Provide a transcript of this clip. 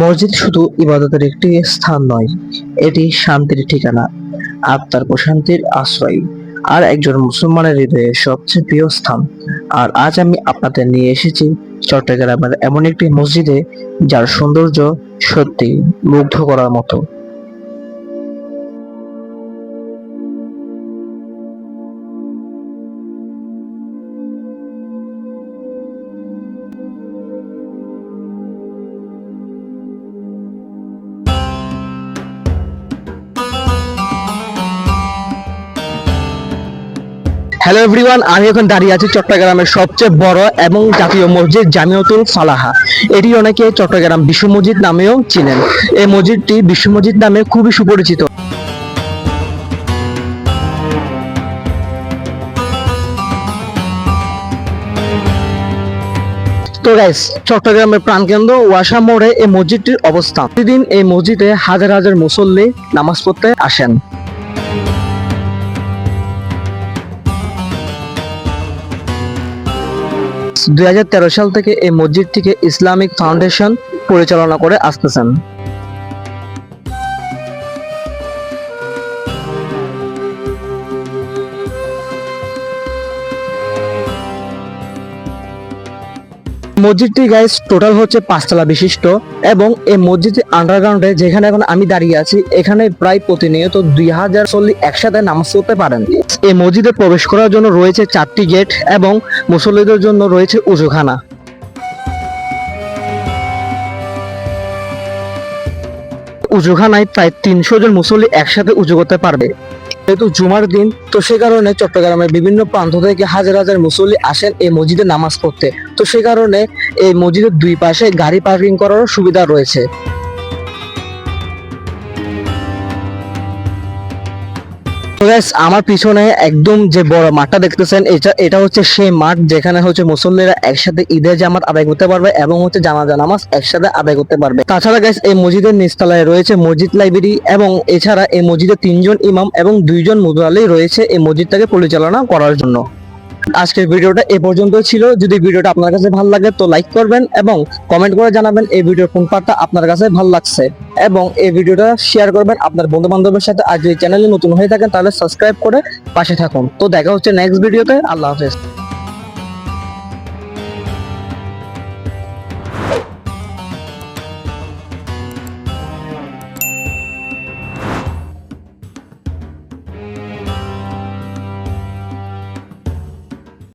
মসজিদ শুধু ইবাদতের একটি স্থান নয়, এটি শান্তির ঠিকানা, আত্মার প্রশান্তির আশ্রয়, আর একজন মুসলমানের হৃদয়ে সবচেয়ে প্রিয় স্থান। আর আজ আমি আপনাদের নিয়ে এসেছি চট্টগ্রামের এমন একটি মসজিদে, যার সৌন্দর্য সত্যি মুগ্ধ করার মতো। হ্যালো এভরিওয়ান, আমি এখন দাঁড়িয়ে আছি চট্টগ্রামের সবচেয়ে বড় এবং জাতীয় মসজিদ জামিয়াতুল ফালাহা। এটি অনেকে চট্টগ্রাম বিশ্ব মসজিদ নামেও চিনেন। এই মসজিদটি বিশ্ব মসজিদ নামে খুবই সুপরিচিত। তো গাইস, চট্টগ্রামের প্রাণকেন্দ্র ওয়াসা মোড়ে এই মসজিদটির অবস্থান। প্রতিদিন এই মসজিদে হাজার হাজার মুসল্লি নামাজ পড়তে আসেন। 2013 সাল থেকে এই মসজিদটিকে ইসলামিক ফাউন্ডেশন পরিচালনা করে আসতেছেন। মসজিদটি গাইস টোটাল হচ্ছে 5 তলা বিশিষ্ট, এবং এই মসজিদের আন্ডারগ্রাউন্ডে যেখানে এখন আমি দাঁড়িয়ে আছি, এখানে প্রায় প্রতিনিয়ত 2000 মুসল্লি একসাথে নামাজ পড়তে পারেন। এই মসজিদে প্রবেশ করার জন্য রয়েছে 4টি গেট এবং মুসল্লিদের জন্য রয়েছে উযুখানা। উযুখানায় প্রায় 300 জন মুসল্লি একসাথে উযু করতে পারবে। যেহেতু জুমার দিন, তো সে কারণে চট্টগ্রামের বিভিন্ন প্রান্ত থেকে হাজার হাজার মুসল্লি আসেন এই মসজিদে নামাজ পড়তে। তো সে কারণে এই মসজিদের দুই পাশে গাড়ি পার্কিং করার সুবিধা রয়েছে। আমার পিছনে একদম যে বড় মাঠটা দেখতেছেন, এটা হচ্ছে সেই মাঠ যেখানে হচ্ছে মুসল্লিরা একসাথে ঈদের জামাত আদায় করতে পারবে এবং হচ্ছে জানাজা নামাজ একসাথে আদায় করতে পারবে। তাছাড়া গাইস, এই মসজিদের নিচতলায় রয়েছে মসজিদ লাইব্রেরি, এবং এছাড়া এই মসজিদে 3 জন ইমাম এবং 2 জন মুয়াজ্জিন রয়েছে এই মসজিদটাকে পরিচালনা করার জন্য। আজকের ভিডিওটা এ পর্যন্ত ছিল। যদি ভিডিওটা আপনার কাছে ভালো লাগে তো লাইক করবেন এবং কমেন্ট করে জানাবেন এই ভিডিওর কোন পার্টটা আপনার কাছে ভালো লাগছে, এবং এই ভিডিওটা শেয়ার করবেন আপনার বন্ধু বান্ধবের সাথে। আর যদি চ্যানেলে নতুন হয়ে থাকেন তাহলে সাবস্ক্রাইব করে পাশে থাকুন। তো দেখা হচ্ছে নেক্সট ভিডিওতে। আল্লাহ হাফেজ।